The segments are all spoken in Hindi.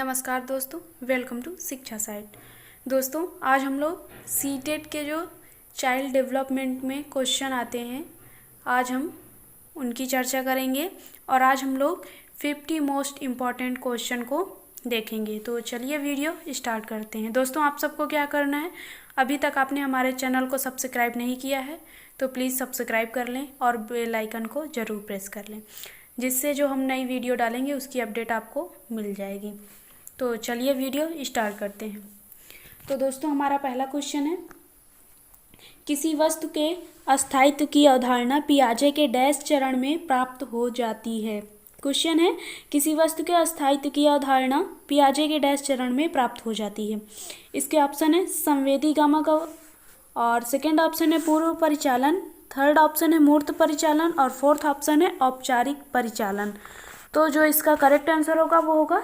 नमस्कार दोस्तों, वेलकम टू शिक्षा साइट। दोस्तों, आज हम लोग सीटेट के जो चाइल्ड डेवलपमेंट में क्वेश्चन आते हैं, आज हम उनकी चर्चा करेंगे और आज हम लोग 50 मोस्ट इम्पॉर्टेंट क्वेश्चन को देखेंगे। तो चलिए वीडियो स्टार्ट करते हैं। दोस्तों, आप सबको क्या करना है, अभी तक आपने हमारे चैनल को सब्सक्राइब नहीं किया है तो प्लीज़ सब्सक्राइब कर लें और बेल आइकन को ज़रूर प्रेस कर लें, जिससे जो हम नई वीडियो डालेंगे उसकी अपडेट आपको मिल जाएगी। तो चलिए वीडियो स्टार्ट करते हैं। तो दोस्तों, हमारा पहला क्वेश्चन है, किसी वस्तु के अस्थायित्व की अवधारणा पियाजे के डैश चरण में प्राप्त हो जाती है। क्वेश्चन है, किसी वस्तु के अस्थायित्व की अवधारणा पियाजे के डैश चरण में प्राप्त हो जाती है। इसके ऑप्शन है संवेदी गामक, और सेकेंड ऑप्शन है पूर्व परिचालन, थर्ड ऑप्शन है मूर्त परिचालन और फोर्थ ऑप्शन है औपचारिक परिचालन। तो जो इसका करेक्ट आंसर होगा वो होगा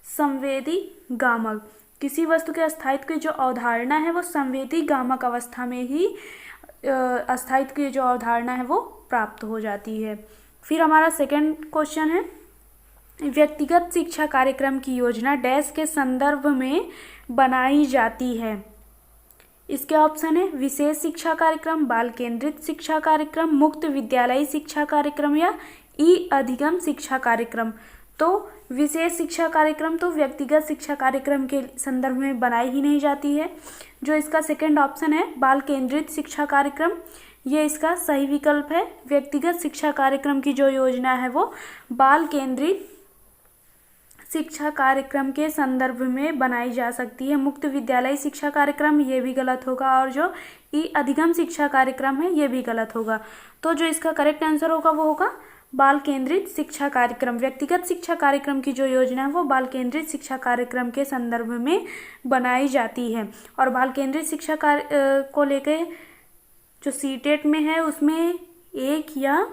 संवेदी गामक। किसी वस्तु के अस्थायित्व की जो अवधारणा है वो संवेदी गामक अवस्था में ही अस्थायित्व की जो अवधारणा है वो प्राप्त हो जाती है। फिर हमारा सेकंड क्वेश्चन है, व्यक्तिगत शिक्षा कार्यक्रम की योजना डैश के संदर्भ में बनाई जाती है। इसके ऑप्शन है विशेष शिक्षा कार्यक्रम, बाल केंद्रित शिक्षा कार्यक्रम, मुक्त विद्यालयी शिक्षा कार्यक्रम या ई अधिगम शिक्षा कार्यक्रम। तो विशेष शिक्षा कार्यक्रम तो व्यक्तिगत शिक्षा कार्यक्रम के संदर्भ में बनाई ही नहीं जाती है। जो इसका सेकंड ऑप्शन है बाल केंद्रित शिक्षा कार्यक्रम, ये इसका सही विकल्प है। व्यक्तिगत शिक्षा कार्यक्रम की जो योजना है वो बाल केंद्रित शिक्षा कार्यक्रम के संदर्भ में बनाई जा सकती है। मुक्त विद्यालयी शिक्षा कार्यक्रम ये भी गलत होगा, और जो ई अधिगम शिक्षा कार्यक्रम है ये भी गलत होगा। तो जो इसका करेक्ट आंसर होगा वो होगा बाल केंद्रित शिक्षा कार्यक्रम। व्यक्तिगत शिक्षा कार्यक्रम की जो योजना है वो बाल केंद्रित शिक्षा कार्यक्रम के संदर्भ में बनाई जाती है। और बाल केंद्रित शिक्षा को लेके जो सीटेट में है उसमें 1 या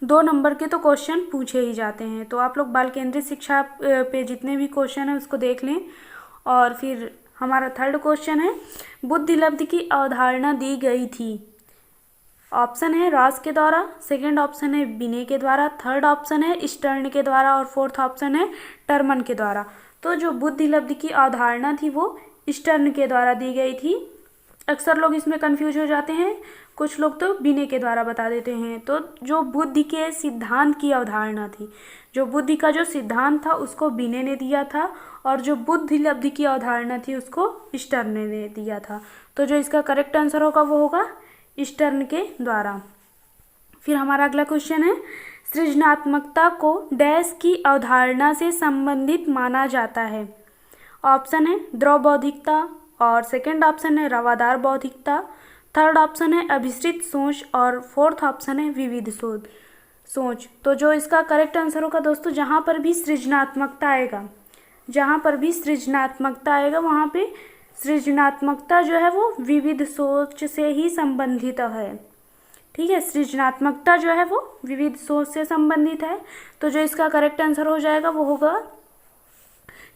2 नंबर के तो क्वेश्चन पूछे ही जाते हैं। तो आप लोग बाल केंद्रित शिक्षा पे जितने भी क्वेश्चन है उसको देख लें। और फिर हमारा थर्ड क्वेश्चन है, बुद्धिलब्धि की अवधारणा दी गई थी। ऑप्शन है रॉस के द्वारा, सेकंड ऑप्शन है बिने के द्वारा, थर्ड ऑप्शन है स्टर्न के द्वारा और फोर्थ ऑप्शन है टर्मन के द्वारा। तो जो बुद्धिलब्धि की अवधारणा थी वो स्टर्न के द्वारा दी गई थी। अक्सर लोग इसमें कंफ्यूज हो जाते हैं, कुछ लोग तो बिने के द्वारा बता देते हैं। तो जो बुद्धि के सिद्धांत की अवधारणा थी, जो बुद्धि का जो सिद्धांत था उसको बिने ने दिया था, और जो बुद्धिलब्धि की अवधारणा थी उसको स्टर्न ने दिया था। तो जो इसका करेक्ट आंसर होगा वो होगा स्टर्न के द्वारा। फिर हमारा अगला क्वेश्चन है, सृजनात्मकता को डैश की अवधारणा से संबंधित माना जाता है। ऑप्शन है द्रव बौद्धिकता, और सेकंड ऑप्शन है रवादार बौद्धिकता, थर्ड ऑप्शन है अभिसृत सोच और फोर्थ ऑप्शन है विविध सोच। तो जो इसका करेक्ट आंसर होगा दोस्तों, जहाँ पर भी सृजनात्मकता आएगा, जहाँ पर भी सृजनात्मकता आएगा वहाँ पे सृजनात्मकता जो है वो विविध सोच से ही संबंधित है। ठीक है, सृजनात्मकता जो है वो विविध सोच से संबंधित है। तो जो इसका करेक्ट आंसर हो जाएगा वो होगा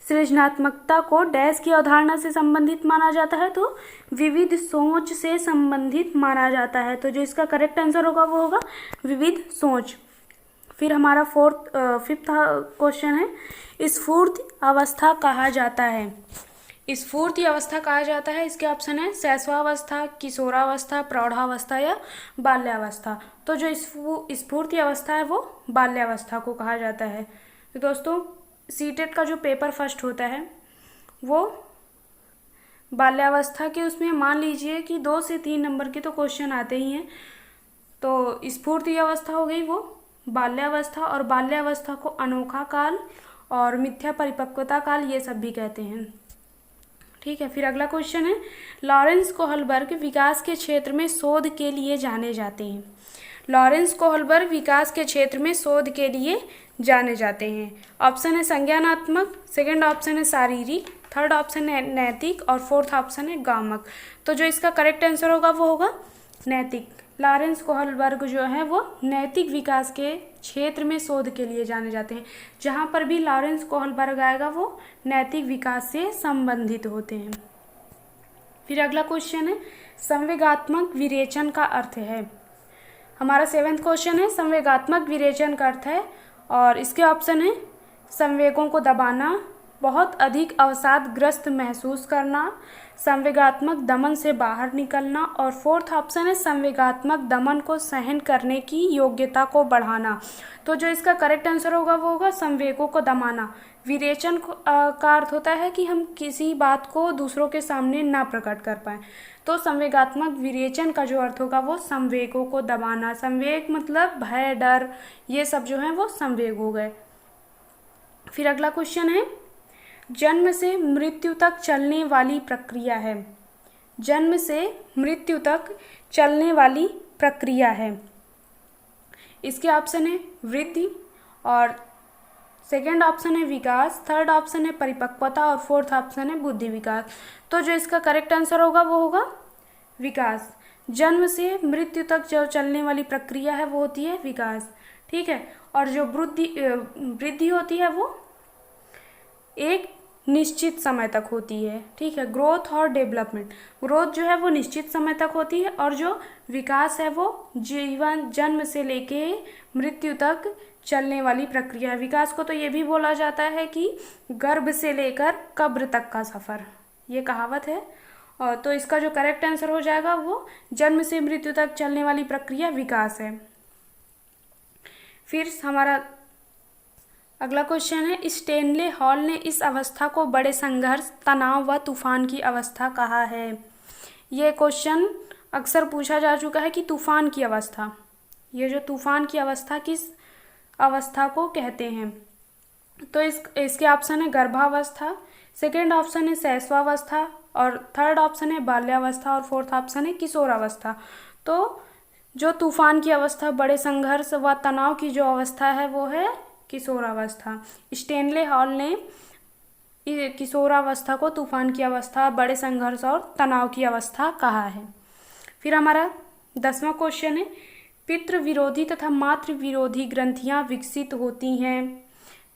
सृजनात्मकता को डैश की अवधारणा से संबंधित माना जाता है, तो विविध सोच से संबंधित माना जाता है। तो जो इसका करेक्ट आंसर होगा वो होगा विविध सोच। फिर हमारा फिफ्थ क्वेश्चन है, स्फूर्ति अवस्था कहा जाता है। स्फूर्ति अवस्था कहा जाता है, इसके ऑप्शन है शैशवावस्था, किशोरावस्था, प्रौढ़ावस्था या बाल्यावस्था। तो जो स्फूर्ति अवस्था है वो बाल्यावस्था को कहा जाता है। तो दोस्तों, सीटेट का जो पेपर फर्स्ट होता है वो बाल्यावस्था के उसमें मान लीजिए कि 2 से 3 नंबर के तो क्वेश्चन आते ही हैं। तो स्फूर्ति अवस्था हो गई वो बाल्यावस्था, और बाल्यावस्था को अनोखा काल और मिथ्या परिपक्वता काल ये सब भी कहते हैं। ठीक है, फिर अगला क्वेश्चन है, लॉरेंस कोहलबर्ग विकास के क्षेत्र में शोध के लिए जाने जाते हैं। लॉरेंस कोहलबर्ग विकास के क्षेत्र में शोध के लिए जाने जाते हैं। ऑप्शन है संज्ञानात्मक, सेकंड ऑप्शन है शारीरिक, थर्ड ऑप्शन है नैतिक और फोर्थ ऑप्शन है गामक। तो जो इसका करेक्ट आंसर होगा वो होगा नैतिक। लॉरेंस कोहलबर्ग जो है वो नैतिक विकास के क्षेत्र में शोध के लिए जाने जाते हैं। जहाँ पर भी लॉरेंस कोहलबर्ग आएगा वो नैतिक विकास से संबंधित होते हैं। फिर अगला क्वेश्चन है, संवेगात्मक विरेचन का अर्थ है। हमारा 7वां क्वेश्चन है, संवेगात्मक विरेचन का अर्थ है, और इसके ऑप्शन है संवेगों को दबाना, बहुत अधिक अवसादग्रस्त महसूस करना, संवेगात्मक दमन से बाहर निकलना, और फोर्थ ऑप्शन है संवेगात्मक दमन को सहन करने की योग्यता को बढ़ाना। तो जो इसका करेक्ट आंसर होगा वो होगा संवेगों को दमाना। विरेचन का अर्थ होता है कि हम किसी बात को दूसरों के सामने ना प्रकट कर पाए, तो संवेगात्मक विरेचन का जो अर्थ होगा वो संवेगों को दबाना। संवेग मतलब भय, डर, ये सब जो है वो संवेग हो गए। फिर अगला क्वेश्चन है, जन्म से मृत्यु तक चलने वाली प्रक्रिया है। जन्म से मृत्यु तक चलने वाली प्रक्रिया है। इसके ऑप्शन है वृद्धि, और सेकेंड ऑप्शन है विकास, थर्ड ऑप्शन है परिपक्वता, और फोर्थ ऑप्शन है बुद्धि विकास। तो जो इसका करेक्ट आंसर होगा वो होगा विकास। जन्म से मृत्यु तक जो चलने वाली प्रक्रिया है वो होती है विकास, ठीक है। और जो वृद्धि होती है वो एक निश्चित समय तक होती है, ठीक है। ग्रोथ और डेवलपमेंट, ग्रोथ जो है वो निश्चित समय तक होती है, और जो विकास है वो जीवन जन्म से लेके मृत्यु तक चलने वाली प्रक्रिया है। विकास को तो ये भी बोला जाता है कि गर्भ से लेकर कब्र तक का सफ़र, ये कहावत है। और तो इसका जो करेक्ट आंसर हो जाएगा वो जन्म से मृत्यु तक चलने वाली प्रक्रिया विकास है। फिर हमारा अगला क्वेश्चन है, स्टेनले हॉल ने इस अवस्था को बड़े संघर्ष, तनाव व तूफान की अवस्था कहा है। ये क्वेश्चन अक्सर पूछा जा चुका है कि तूफान की अवस्था, ये जो तूफान की अवस्था किस अवस्था को कहते हैं। तो इसके ऑप्शन है गर्भावस्था, सेकेंड ऑप्शन है शैशवावस्था, और थर्ड ऑप्शन है बाल्यावस्था, और फोर्थ ऑप्शन है किशोरावस्था। तो जो तूफान की अवस्था, बड़े संघर्ष व तनाव की जो अवस्था है वो है किशोरावस्था। स्टेनले हॉल ने किशोरावस्था को तूफान की अवस्था, बड़े संघर्ष और तनाव की अवस्था कहा है। फिर हमारा 10वां क्वेश्चन है, पितृ विरोधी तथा मातृ विरोधी ग्रंथियां विकसित होती हैं।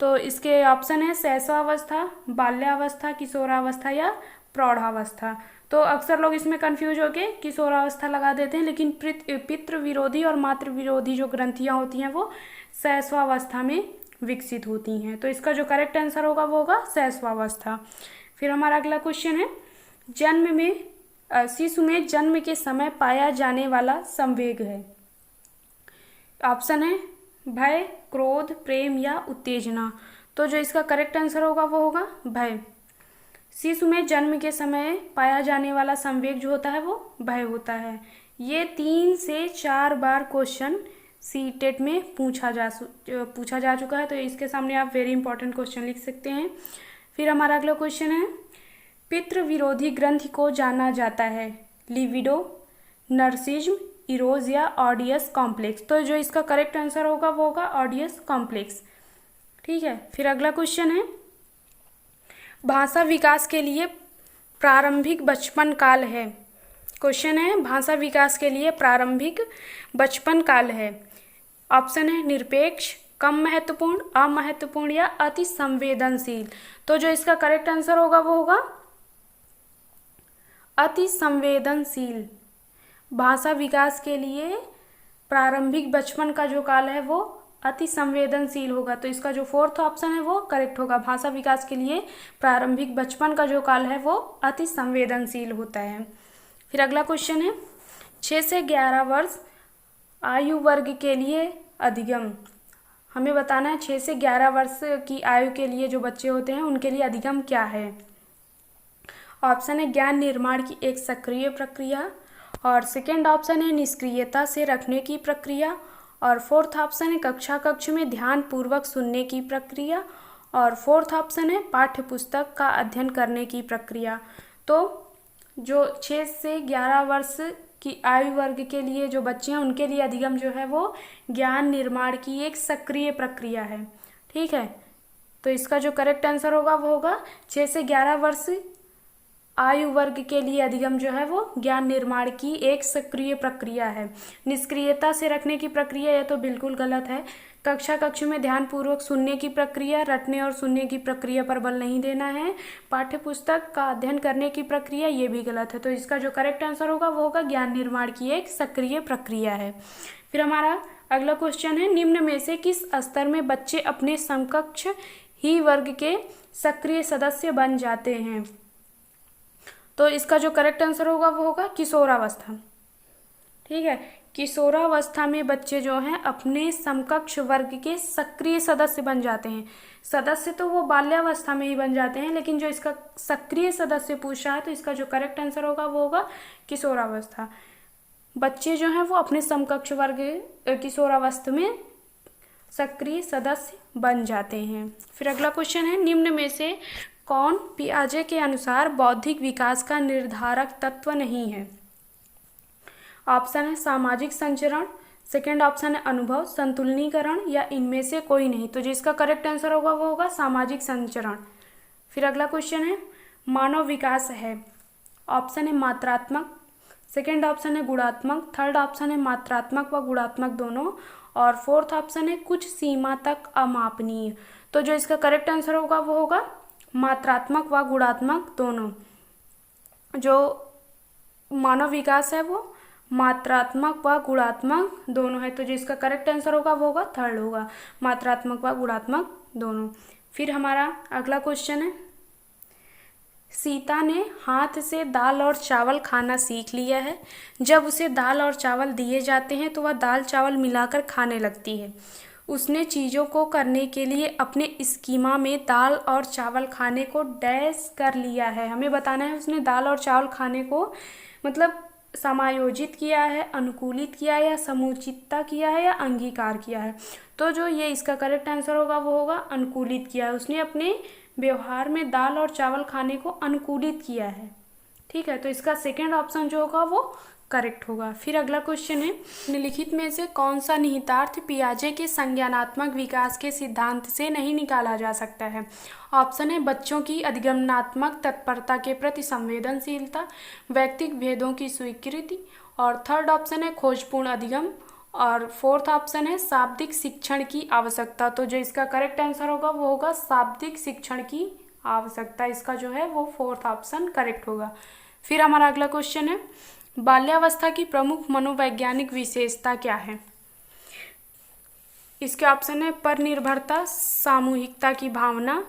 तो इसके ऑप्शन है शैशवावस्था, बाल्यावस्था, किशोरावस्था या प्रौढ़ावस्था। तो अक्सर लोग इसमें कंफ्यूज होकर किशोरावस्था लगा देते हैं, लेकिन पितृ विरोधी और मातृ विरोधी जो ग्रंथियां होती हैं वो शैशवावस्था में विकसित होती हैं। तो इसका जो करेक्ट आंसर होगा वो होगा शैशवावस्था। फिर हमारा अगला क्वेश्चन है, शिशु में जन्म के समय पाया जाने वाला संवेग है। ऑप्शन है भय, क्रोध, प्रेम या उत्तेजना। तो जो इसका करेक्ट आंसर होगा वो होगा भय। शिशु में जन्म के समय पाया जाने वाला संवेग जो होता है वो भय होता है। ये 3 से 4 बार क्वेश्चन सीटेट में पूछा जा चुका है, तो इसके सामने आप वेरी इंपॉर्टेंट क्वेश्चन लिख सकते हैं। फिर हमारा अगला क्वेश्चन है, पितृ विरोधी ग्रंथि को जाना जाता है लिविडो, नर्सिज्म, इरोज या ऑडियस कॉम्प्लेक्स। तो जो इसका करेक्ट आंसर होगा वो होगा ऑडियस कॉम्प्लेक्स, ठीक है। फिर अगला क्वेश्चन है, भाषा विकास के लिए प्रारंभिक बचपन काल है। क्वेश्चन है, भाषा विकास के लिए प्रारंभिक बचपन काल है। ऑप्शन है निरपेक्ष, कम महत्वपूर्ण, अमहत्वपूर्ण या अति संवेदनशील। तो जो इसका करेक्ट आंसर होगा वो होगा अति संवेदनशील। भाषा विकास के लिए प्रारंभिक बचपन का जो काल है वो अति संवेदनशील होगा। तो इसका जो फोर्थ ऑप्शन है वो करेक्ट होगा। भाषा विकास के लिए प्रारंभिक बचपन का जो काल है वो अति संवेदनशील होता है। फिर अगला क्वेश्चन है, 6 से 11 वर्ष आयु वर्ग के लिए अधिगम। हमें बताना है 6 से 11 वर्ष की आयु के लिए जो बच्चे होते हैं उनके लिए अधिगम क्या है। ऑप्शन है ज्ञान निर्माण की एक सक्रिय प्रक्रिया, और सेकेंड ऑप्शन है निष्क्रियता से रखने की प्रक्रिया, और फोर्थ ऑप्शन है कक्ष में ध्यान पूर्वक सुनने की प्रक्रिया, और फोर्थ ऑप्शन है पाठ्य पुस्तक का अध्ययन करने की प्रक्रिया। तो जो 6 से 11 वर्ष की आयु वर्ग के लिए जो बच्चे हैं उनके लिए अधिगम जो है वो ज्ञान निर्माण की एक सक्रिय प्रक्रिया है, ठीक है। तो इसका जो करेक्ट आंसर होगा वो होगा 6 से 11 वर्ष आयु वर्ग के लिए अधिगम जो है वो ज्ञान निर्माण की एक सक्रिय प्रक्रिया है। निष्क्रियता से रखने की प्रक्रिया यह तो बिल्कुल गलत है। कक्ष में ध्यानपूर्वक सुनने की प्रक्रिया, रटने और सुनने की प्रक्रिया पर बल नहीं देना है। पाठ्य पुस्तक का अध्ययन करने की प्रक्रिया ये भी गलत है। तो इसका जो करेक्ट आंसर होगा वो होगा ज्ञान निर्माण की एक सक्रिय प्रक्रिया है। फिर हमारा अगला क्वेश्चन है, निम्न में से किस स्तर में बच्चे अपने समकक्ष ही वर्ग के सक्रिय सदस्य बन जाते हैं। तो इसका जो करेक्ट आंसर होगा वो होगा किशोरावस्था। ठीक है, किशोरावस्था में बच्चे जो हैं अपने समकक्ष वर्ग के सक्रिय सदस्य बन जाते हैं। सदस्य तो वो बाल्यावस्था में ही बन जाते हैं, लेकिन जो इसका सक्रिय सदस्य पूछा है तो इसका जो करेक्ट आंसर होगा वो होगा किशोरावस्था। बच्चे जो हैं वो अपने समकक्ष वर्ग किशोरावस्था में सक्रिय सदस्य बन जाते हैं। फिर अगला क्वेश्चन है, निम्न में से कौन पियाजे के अनुसार बौद्धिक विकास का निर्धारक तत्व नहीं है? ऑप्शन है सामाजिक संचरण, सेकंड ऑप्शन है अनुभव, संतुलनीकरण या इनमें से कोई नहीं। तो जिसका करेक्ट आंसर होगा वो होगा सामाजिक संचरण। फिर अगला क्वेश्चन है, मानव विकास है, ऑप्शन है मात्रात्मक, सेकंड ऑप्शन है गुणात्मक, थर्ड ऑप्शन है मात्रात्मक व गुणात्मक दोनों, और फोर्थ ऑप्शन है कुछ सीमा तक अमापनीय। तो जो इसका करेक्ट आंसर होगा वो होगा मात्रात्मक व गुणात्मक दोनों। जो मानव विकास है वो मात्रात्मक व गुणात्मक दोनों है। तो जो इसका करेक्ट आंसर होगा वो होगा थर्ड होगा, मात्रात्मक व गुणात्मक दोनों। फिर हमारा अगला क्वेश्चन है, सीता ने हाथ से दाल और चावल खाना सीख लिया है। जब उसे दाल और चावल दिए जाते हैं तो वह दाल चावल मिलाकर खाने लगती है। उसने चीज़ों को करने के लिए अपने स्कीमा में दाल और चावल खाने को डैश कर लिया है। हमें बताना है उसने दाल और चावल खाने को मतलब समायोजित किया है, अनुकूलित किया है, या समुचितता किया है, या अंगीकार किया है। तो जो ये इसका करेक्ट आंसर होगा वो होगा अनुकूलित किया है। उसने अपने व्यवहार में दाल और चावल खाने को अनुकूलित किया है। ठीक है, तो इसका सेकंड ऑप्शन जो होगा वो करेक्ट होगा। फिर अगला क्वेश्चन है, निम्नलिखित में से कौन सा निहितार्थ पियाजे के संज्ञानात्मक विकास के सिद्धांत से नहीं निकाला जा सकता है? ऑप्शन है बच्चों की अधिगमनात्मक तत्परता के प्रति संवेदनशीलता, व्यक्तिगत भेदों की स्वीकृति, और थर्ड ऑप्शन है खोजपूर्ण अधिगम, और फोर्थ ऑप्शन है शाब्दिक शिक्षण की आवश्यकता। तो जो इसका करेक्ट आंसर होगा वो होगा शाब्दिक शिक्षण की आवश्यकता। इसका जो है वो फोर्थ ऑप्शन करेक्ट होगा। फिर हमारा अगला क्वेश्चन है, बाल्यावस्था की प्रमुख मनोवैज्ञानिक विशेषता क्या है? इसके ऑप्शन है पर निर्भरता, सामूहिकता की भावना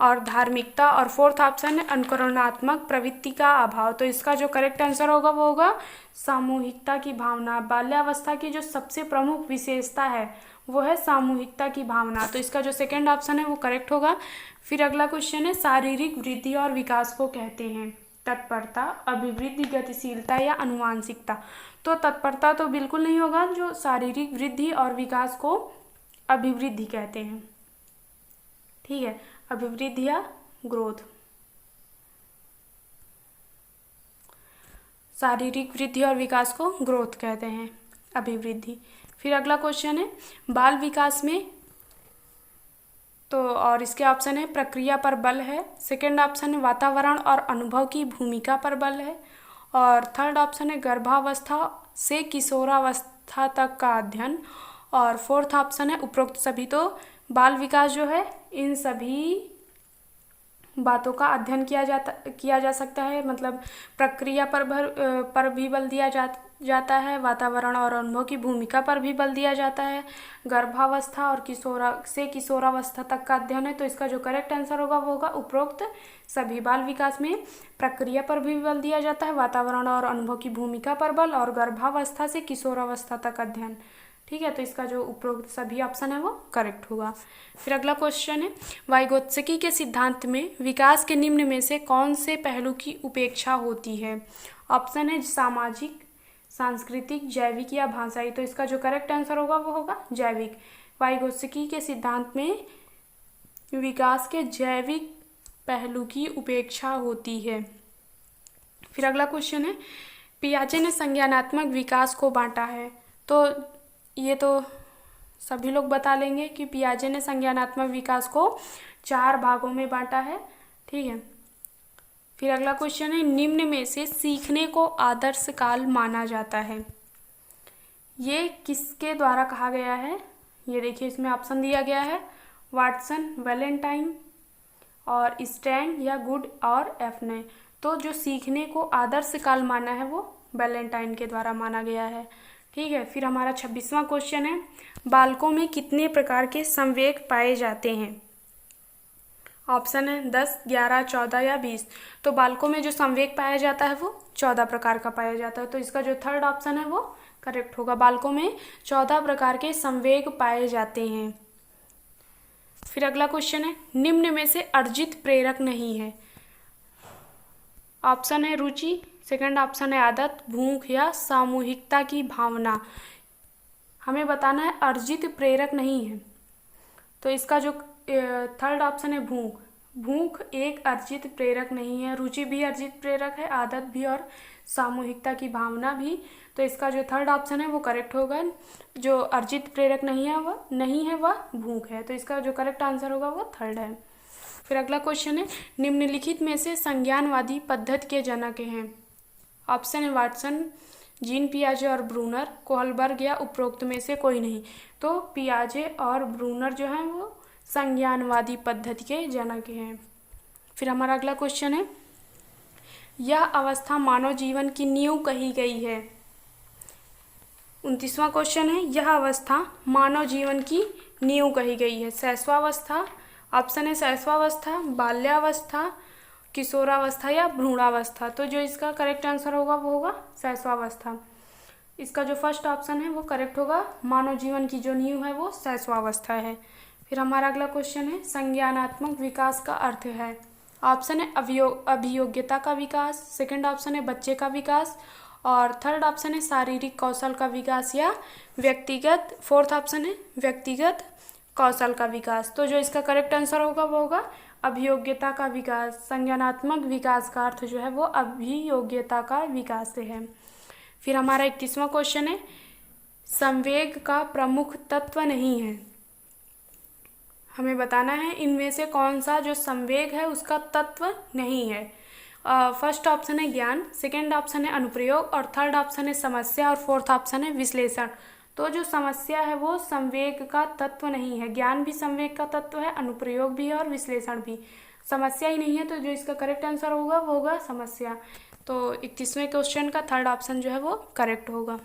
और धार्मिकता, और फोर्थ ऑप्शन है अनुकरणात्मक प्रवृत्ति का अभाव। तो इसका जो करेक्ट आंसर होगा वो होगा सामूहिकता की भावना। बाल्यावस्था की जो सबसे प्रमुख विशेषता है वो है सामूहिकता की भावना। तो इसका जो सेकंड ऑप्शन है वो करेक्ट होगा। फिर अगला क्वेश्चन है, शारीरिक वृद्धि और विकास को कहते हैं तत्परता, अभिवृद्धि, गतिशीलता या अनुवांशिकता। तो तत्परता तो बिल्कुल नहीं होगा, जो शारीरिक वृद्धि और विकास को अभिवृद्धि कहते हैं। ठीक है, अभिवृद्धि या ग्रोथ, शारीरिक वृद्धि और विकास को ग्रोथ कहते हैं, अभिवृद्धि। फिर अगला क्वेश्चन है, बाल विकास में तो और इसके ऑप्शन है प्रक्रिया पर बल है, सेकंड ऑप्शन है वातावरण और अनुभव की भूमिका पर बल है, और थर्ड ऑप्शन है गर्भावस्था से किशोरावस्था तक का अध्ययन, और फोर्थ ऑप्शन है उपरोक्त सभी। तो बाल विकास जो है इन सभी बातों का अध्ययन किया जा सकता है, मतलब प्रक्रिया पर भी बल दिया जाता है, वातावरण और अनुभव की भूमिका पर भी बल दिया जाता है, गर्भावस्था और किशोरावस्था तक का अध्ययन है। तो इसका जो करेक्ट आंसर होगा वो होगा उपरोक्त सभी। बाल विकास में प्रक्रिया पर भी बल दिया जाता है, वातावरण और अनुभव की भूमिका पर बल, और गर्भावस्था से किशोरावस्था तक अध्ययन। ठीक है, तो इसका जो उपरोक्त सभी ऑप्शन है वो करेक्ट होगा। फिर अगला क्वेश्चन है, वाइगोत्स्की के सिद्धांत में विकास के निम्न में से कौन से पहलू की उपेक्षा होती है? ऑप्शन है सामाजिक, सांस्कृतिक, जैविक या भाषाई। तो इसका जो करेक्ट आंसर होगा वो होगा जैविक। वाइगोत्स्की के सिद्धांत में विकास के जैविक पहलू की उपेक्षा होती है। फिर अगला क्वेश्चन है, पियाजे ने संज्ञानात्मक विकास को बांटा है। तो ये तो सभी लोग बता लेंगे कि पियाजे ने संज्ञानात्मक विकास को 4 भागों में बांटा है। ठीक है, फिर अगला क्वेश्चन है, निम्न में से सीखने को आदर्श काल माना जाता है, ये किसके द्वारा कहा गया है? ये देखिए इसमें ऑप्शन दिया गया है, वाटसन, वैलेंटाइन और स्टैंड या गुड और एफने। तो जो सीखने को आदर्श काल माना है वो वैलेंटाइन के द्वारा माना गया है। ठीक है, फिर हमारा 26वां क्वेश्चन है, बालकों में कितने प्रकार के संवेग पाए जाते हैं? ऑप्शन है 10, 11, 14 या 20। तो बालकों में जो संवेग पाया जाता है वो 14 प्रकार का पाया जाता है। तो इसका जो थर्ड ऑप्शन है वो करेक्ट होगा। बालकों में 14 प्रकार के संवेग पाए जाते हैं। फिर अगला क्वेश्चन है, निम्न में से अर्जित प्रेरक नहीं है। ऑप्शन है रुचि, सेकंड ऑप्शन है आदत, भूख या सामूहिकता की भावना। हमें बताना है अर्जित प्रेरक नहीं है। तो इसका जो थर्ड ऑप्शन है भूख। भूख एक अर्जित प्रेरक नहीं है। रुचि भी अर्जित प्रेरक है, आदत भी और सामूहिकता की भावना भी। तो इसका जो थर्ड ऑप्शन है वो करेक्ट होगा। जो अर्जित प्रेरक नहीं है वह भूख है। तो इसका जो करेक्ट आंसर होगा वो थर्ड है। फिर अगला क्वेश्चन है, निम्नलिखित में से संज्ञानवादी पद्धति के जनक हैं। ऑप्शन है वाटसन, जीन पियाजे और ब्रूनर, कोहलबर्ग या उपरोक्त में से कोई नहीं। तो पियाजे और ब्रूनर जो हैं वो संज्ञानवादी पद्धति के जनक हैं। फिर हमारा अगला क्वेश्चन है, यह अवस्था मानव जीवन की नींव कही गई है। 29वां क्वेश्चन है, यह अवस्था मानव जीवन की नींव कही गई है। शैशवावस्था, ऑप्शन है शैशवावस्था, बाल्यावस्था, किशोरावस्था या भ्रूणावस्था। तो जो इसका करेक्ट आंसर होगा वो होगा शैशवावस्था। इसका जो फर्स्ट ऑप्शन है वो करेक्ट होगा। मानव जीवन की जो नींव है वो शैशवावस्था है। फिर हमारा अगला क्वेश्चन है, संज्ञानात्मक विकास का अर्थ है। ऑप्शन है अभियोग्यता का विकास, सेकंड ऑप्शन है बच्चे का विकास और थर्ड ऑप्शन है शारीरिक कौशल का विकास या फोर्थ ऑप्शन है व्यक्तिगत कौशल का विकास। तो जो इसका करेक्ट आंसर होगा वो होगा अभियोग्यता का विकास। संज्ञानात्मक विकास का अर्थ जो है वो अभियोग्यता का विकास से है। फिर हमारा 31वां क्वेश्चन है, संवेग का प्रमुख तत्व नहीं है। हमें बताना है इनमें से कौन सा जो संवेग है उसका तत्व नहीं है। फर्स्ट ऑप्शन है ज्ञान, सेकंड ऑप्शन है अनुप्रयोग और थर्ड ऑप्शन है समस्या और फोर्थ ऑप्शन है विश्लेषण। तो जो समस्या है वो संवेग का तत्व नहीं है। ज्ञान भी संवेग का तत्व है, अनुप्रयोग भी है और विश्लेषण भी। समस्या ही नहीं है। तो जो इसका करेक्ट आंसर होगा वो होगा समस्या। तो 31वें क्वेश्चन का थर्ड ऑप्शन जो है वो करेक्ट होगा।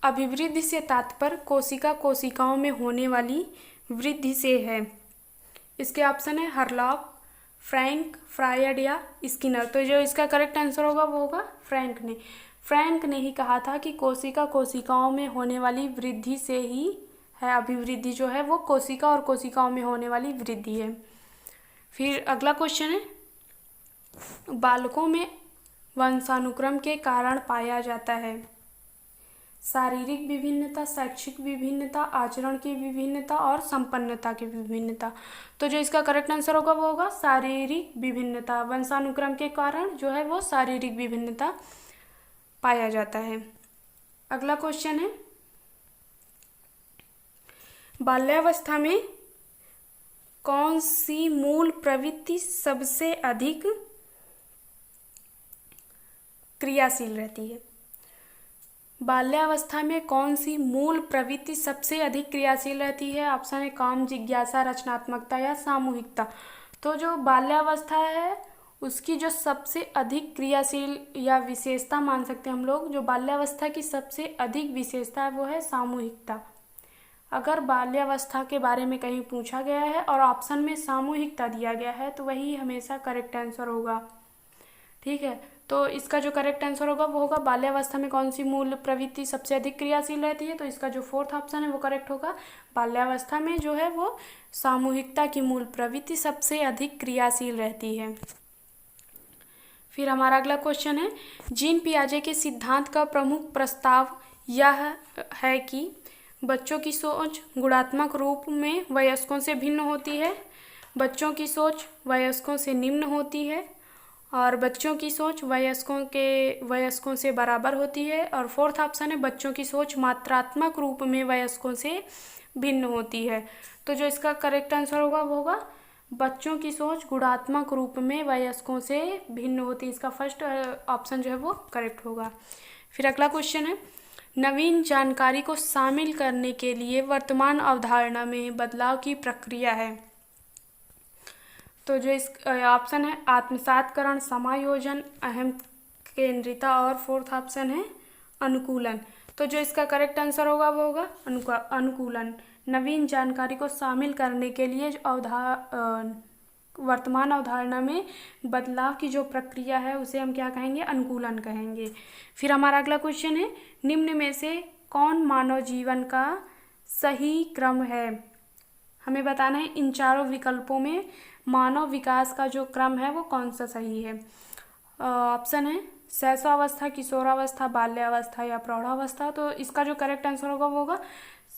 अभिवृद्धि से तात्पर्य कोशिकाओं में होने वाली वृद्धि से है। इसके ऑप्शन है हरलॉप, फ्रैंक, फ्रायड या स्किनर। तो जो इसका करेक्ट आंसर होगा वो होगा फ्रैंक ने ही कहा था कि कोशिकाओं में होने वाली वृद्धि से ही है। अभिवृद्धि जो है वो कोशिकाओं में होने वाली वृद्धि है। फिर अगला क्वेश्चन है, बालकों में वंशानुक्रम के कारण पाया जाता है शारीरिक विभिन्नता, शैक्षिक विभिन्नता, आचरण की विभिन्नता और संपन्नता की विभिन्नता। तो जो इसका करेक्ट आंसर होगा वो होगा शारीरिक विभिन्नता। वंशानुक्रम के कारण जो है वो शारीरिक विभिन्नता पाया जाता है। अगला क्वेश्चन है, बाल्यावस्था में कौन सी मूल प्रवृत्ति सबसे अधिक क्रियाशील रहती है। बाल्यावस्था में कौन सी मूल प्रवृत्ति सबसे अधिक क्रियाशील रहती है। ऑप्शन है काम, जिज्ञासा, रचनात्मकता या सामूहिकता। तो जो बाल्यावस्था है उसकी जो सबसे अधिक क्रियाशील या विशेषता मान सकते हैं हम लोग, जो बाल्यावस्था की सबसे अधिक विशेषता है वो है सामूहिकता। अगर बाल्यावस्था के बारे में कहीं पूछा गया है और ऑप्शन में सामूहिकता दिया गया है तो वही हमेशा करेक्ट आंसर होगा। ठीक है, तो इसका जो करेक्ट आंसर होगा वो होगा बाल्यावस्था में कौन सी मूल प्रवृत्ति सबसे अधिक क्रियाशील रहती है। तो इसका जो फोर्थ ऑप्शन है वो करेक्ट होगा। बाल्यावस्था में जो है वो सामूहिकता की मूल प्रवृत्ति सबसे अधिक क्रियाशील रहती है। फिर हमारा अगला क्वेश्चन है, जीन पियाजे के सिद्धांत का प्रमुख प्रस्ताव यह है कि बच्चों की सोच गुणात्मक रूप में वयस्कों से भिन्न होती है, बच्चों की सोच वयस्कों से निम्न होती है और बच्चों की सोच वयस्कों से बराबर होती है और फोर्थ ऑप्शन है बच्चों की सोच मात्रात्मक रूप में वयस्कों से भिन्न होती है। तो जो इसका करेक्ट आंसर होगा वो होगा बच्चों की सोच गुणात्मक रूप में वयस्कों से भिन्न होती है। इसका फर्स्ट ऑप्शन जो है वो करेक्ट होगा। फिर अगला क्वेश्चन है, नवीन जानकारी को शामिल करने के लिए वर्तमान अवधारणा में बदलाव की प्रक्रिया है। तो जो इस ऑप्शन है आत्मसातकरण, समायोजन, अहम केंद्रिता और फोर्थ ऑप्शन है अनुकूलन। तो जो इसका करेक्ट आंसर होगा वो होगा अनुकूलन। नवीन जानकारी को शामिल करने के लिए वर्तमान अवधारणा में बदलाव की जो प्रक्रिया है उसे हम क्या कहेंगे, अनुकूलन कहेंगे। फिर हमारा अगला क्वेश्चन है, निम्न में से कौन मानव जीवन का सही क्रम है। हमें बताना है इन चारों विकल्पों में मानव विकास का जो क्रम है वो कौन सा सही है। ऑप्शन है शैशवावस्था, किशोरावस्था, बाल्यावस्था या प्रौढ़ावस्था। तो इसका जो करेक्ट आंसर होगा वो होगा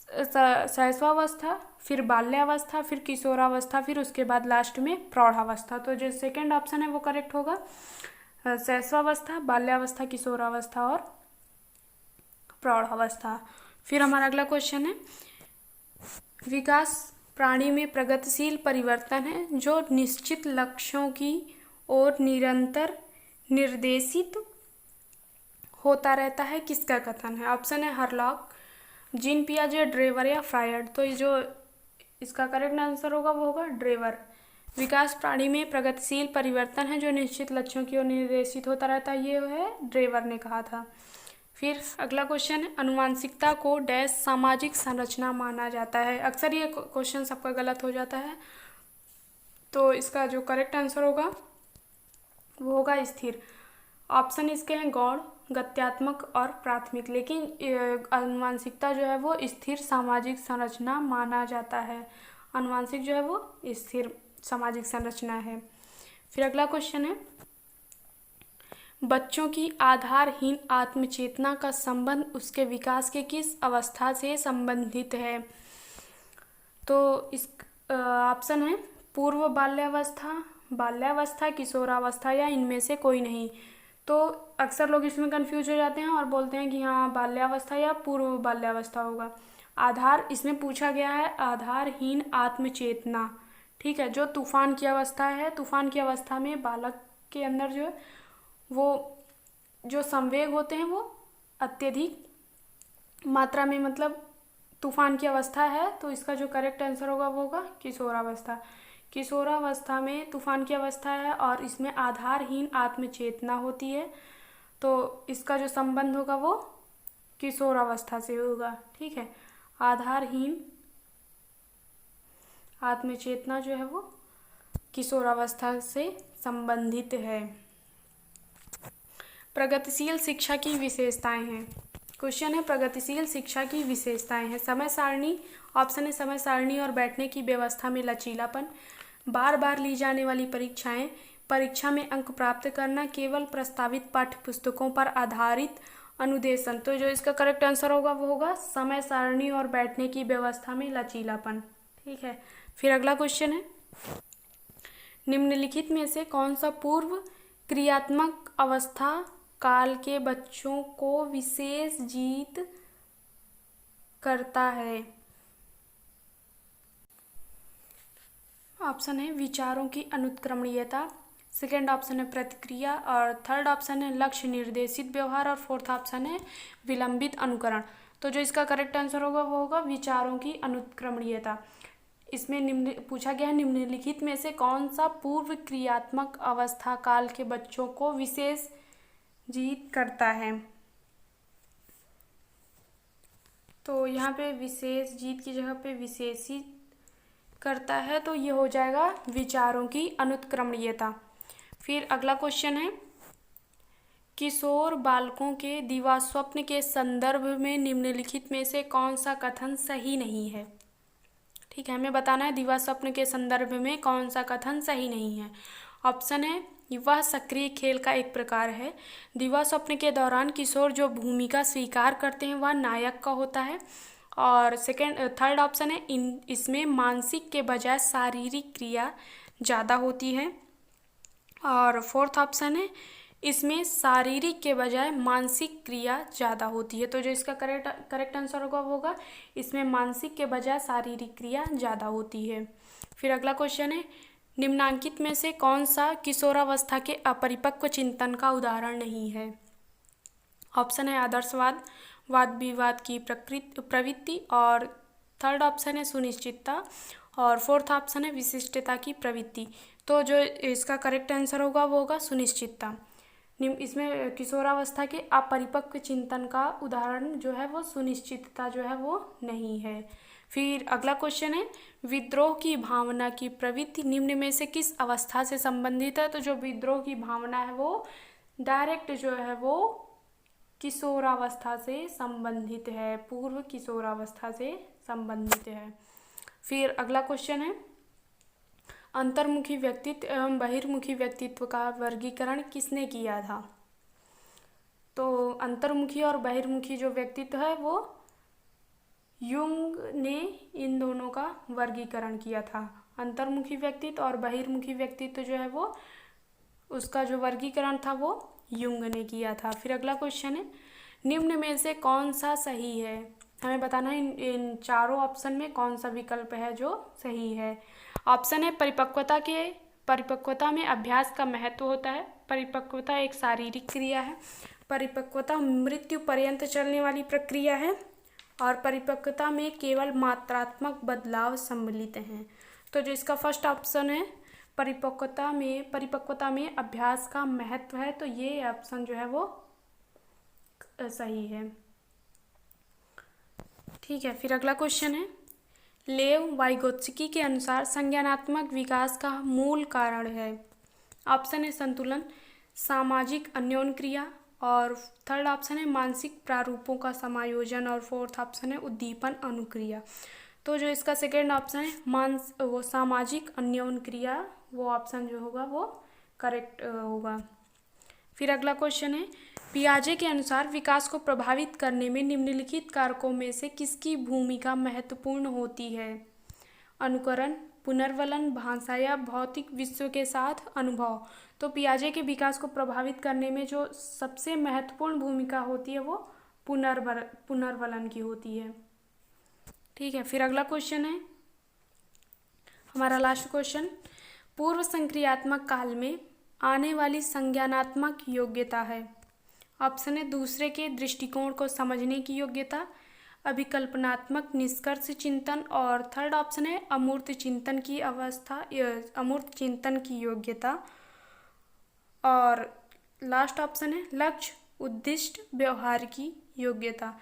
शैशवावस्था, फिर बाल्यावस्था, फिर किशोरावस्था, फिर उसके बाद लास्ट में प्रौढ़ावस्था। तो जो सेकंड ऑप्शन है वो करेक्ट होगा, शैशवावस्था, बाल्यावस्था, किशोरावस्था और प्रौढ़ावस्था। फिर हमारा अगला क्वेश्चन है, विकास प्राणी में प्रगतिशील परिवर्तन है जो निश्चित लक्ष्यों की ओर निरंतर निर्देशित होता रहता है, किसका कथन है। ऑप्शन है हरलॉक, जीन पियाजे, ड्रेवर या फ्रायड। तो ये जो इसका करेक्ट आंसर होगा वो होगा ड्रेवर। विकास प्राणी में प्रगतिशील परिवर्तन है जो निश्चित लक्ष्यों की ओर निर्देशित होता रहता है, ये है ड्रेवर ने कहा था। फिर अगला क्वेश्चन है, अनुवांशिकता को डैश सामाजिक संरचना माना जाता है। अक्सर ये क्वेश्चन सबका गलत हो जाता है, तो इसका जो करेक्ट आंसर होगा वो होगा स्थिर। ऑप्शन इसके हैं गौण, गत्यात्मक और प्राथमिक, लेकिन अनुवांशिकता जो है वो स्थिर सामाजिक संरचना माना जाता है। अनुवांशिक जो है वो स्थिर सामाजिक संरचना है। फिर अगला क्वेश्चन है, बच्चों की आधारहीन आत्मचेतना का संबंध उसके विकास के किस अवस्था से संबंधित है। तो इस ऑप्शन है पूर्व बाल्यावस्था, बाल्यावस्था, किशोरावस्था या इनमें से कोई नहीं। तो अक्सर लोग इसमें कंफ्यूज हो जाते हैं और बोलते हैं कि हाँ बाल्यावस्था या पूर्व बाल्यावस्था होगा। आधार इसमें पूछा गया है आधारहीन आत्मचेतना, ठीक है। जो तूफान की अवस्था है, तूफान की अवस्था में बालक के अंदर जो है वो जो संवेग होते हैं वो अत्यधिक मात्रा में, मतलब तूफान की अवस्था है। तो इसका जो करेक्ट आंसर होगा वो होगा किशोरावस्था। किशोरावस्था में तूफान की अवस्था है और इसमें आधारहीन आत्मचेतना होती है, तो इसका जो संबंध होगा वो किशोरावस्था से होगा, ठीक है। आधारहीन आत्मचेतना जो है वो किशोरावस्था से संबंधित है। प्रगतिशील शिक्षा की विशेषताएं हैं। क्वेश्चन है प्रगतिशील शिक्षा की विशेषताएं हैं। समय सारणी, ऑप्शन है समय सारणी और बैठने की व्यवस्था में लचीलापन, बार बार ली जाने वाली परीक्षाएं, परीक्षा में अंक प्राप्त करना, केवल प्रस्तावित पाठ्य पुस्तकों पर आधारित अनुदेशन। तो जो इसका करेक्ट आंसर होगा वो होगा समय सारणी और बैठने की व्यवस्था में लचीलापन, ठीक है। फिर अगला क्वेश्चन है, निम्नलिखित में से कौन सा पूर्व क्रियात्मक अवस्था काल के बच्चों को विशेष जीत करता है। ऑप्शन है विचारों की अनुत्क्रमणीयता, सेकेंड ऑप्शन है प्रतिक्रिया और थर्ड ऑप्शन है लक्ष्य निर्देशित व्यवहार और फोर्थ ऑप्शन है विलंबित अनुकरण। तो जो इसका करेक्ट आंसर होगा वो होगा विचारों की अनुत्क्रमणीयता। इसमें पूछा गया है निम्नलिखित में से कौन सा पूर्व क्रियात्मक अवस्था काल के बच्चों को विशेष जीत करता है। तो यहाँ पे विशेष जीत की जगह पे विशेषित करता है, तो ये हो जाएगा विचारों की अनुत्क्रमणीयता। फिर अगला क्वेश्चन है, किशोर बालकों के दिवास्वप्न के संदर्भ में निम्नलिखित में से कौन सा कथन सही नहीं है। ठीक है, हमें बताना है दिवास्वप्न के संदर्भ में कौन सा कथन सही नहीं है। ऑप्शन है वह सक्रिय खेल का एक प्रकार है, दिवास्वप्न के दौरान किशोर जो भूमिका स्वीकार करते हैं वह नायक का होता है। और थर्ड ऑप्शन है इसमें मानसिक के बजाय शारीरिक क्रिया ज़्यादा होती है। और फोर्थ ऑप्शन है इसमें शारीरिक के बजाय मानसिक क्रिया ज़्यादा होती है। तो जो इसका करेक्ट आंसर होगा वो होगा इसमें मानसिक के बजाय शारीरिक क्रिया ज़्यादा होती है। फिर अगला क्वेश्चन है, निम्नांकित में से कौन सा किशोरावस्था के अपरिपक्व चिंतन का उदाहरण नहीं है। ऑप्शन है आदर्शवाद, वाद विवाद की प्रवृत्ति और थर्ड ऑप्शन है सुनिश्चितता और फोर्थ ऑप्शन है विशिष्टता की प्रवृत्ति। तो जो इसका करेक्ट आंसर होगा वो होगा सुनिश्चितता। इसमें किशोरावस्था के अपरिपक्व चिंतन का उदाहरण जो है वो सुनिश्चितता जो है वो नहीं है। फिर अगला क्वेश्चन है, विद्रोह की भावना की प्रवृत्ति निम्न में से किस अवस्था से संबंधित है? तो जो विद्रोह की भावना है वो डायरेक्ट जो है वो किशोरावस्था से संबंधित है, पूर्व किशोरावस्था से संबंधित है। फिर अगला क्वेश्चन है, अंतर्मुखी व्यक्तित्व एवं बहिर्मुखी व्यक्तित्व का वर्गीकरण किसने किया था? तो अंतर्मुखी और बहिर्मुखी जो व्यक्तित्व है वो युंग ने इन दोनों का वर्गीकरण किया था। अंतर्मुखी व्यक्तित्व और बहिर्मुखी व्यक्तित्व जो है वो उसका जो वर्गीकरण था वो युंग ने किया था। फिर अगला क्वेश्चन है, निम्न में से कौन सा सही है? हमें बताना है इन चारों ऑप्शन में कौन सा विकल्प है जो सही है। ऑप्शन है, परिपक्वता में अभ्यास का महत्व होता है। परिपक्वता एक शारीरिक क्रिया है। परिपक्वता मृत्यु पर्यंत चलने वाली प्रक्रिया है। और परिपक्वता में केवल मात्रात्मक बदलाव सम्मिलित हैं। तो जो इसका फर्स्ट ऑप्शन है, परिपक्वता में अभ्यास का महत्व है, तो ये ऑप्शन जो है वो सही है। ठीक है, फिर अगला क्वेश्चन है, लेव वाइगोत्स्की के अनुसार संज्ञानात्मक विकास का मूल कारण है। ऑप्शन है संतुलन, सामाजिक अन्योन्य क्रिया, और थर्ड ऑप्शन है मानसिक प्रारूपों का समायोजन, और फोर्थ ऑप्शन है उद्दीपन अनुक्रिया। तो जो इसका सेकेंड ऑप्शन है वो सामाजिक अन्योन्य क्रिया, वो ऑप्शन जो होगा वो करेक्ट होगा। फिर अगला क्वेश्चन है, पियाजे के अनुसार विकास को प्रभावित करने में निम्नलिखित कारकों में से किसकी भूमिका महत्वपूर्ण होती है? अनुकरण, पुनर्वलन, भाषा या भौतिक विश्व के साथ अनुभव। तो पियाजे के विकास को प्रभावित करने में जो सबसे महत्वपूर्ण भूमिका होती है वो पुनर्वलन की होती है। ठीक है, फिर अगला क्वेश्चन है हमारा लास्ट क्वेश्चन, पूर्व संक्रियात्मक काल में आने वाली संज्ञानात्मक योग्यता है। ऑप्शन है दूसरे के दृष्टिकोण को समझने की योग्यता, अभिकल्पनात्मक निष्कर्ष चिंतन, और थर्ड ऑप्शन है अमूर्त चिंतन की अवस्था, अमूर्त चिंतन की योग्यता, और लास्ट ऑप्शन है लक्ष्य उद्दिष्ट व्यवहार की योग्यता।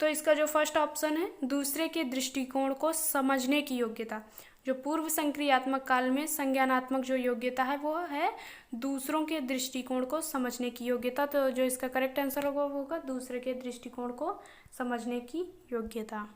तो इसका जो फर्स्ट ऑप्शन है दूसरे के दृष्टिकोण को समझने की योग्यता, जो पूर्व संक्रियात्मक काल में संज्ञानात्मक जो योग्यता है वो है दूसरों के दृष्टिकोण को समझने की योग्यता। तो जो इसका करेक्ट आंसर होगा वो होगा दूसरे के दृष्टिकोण को समझने की योग्यता।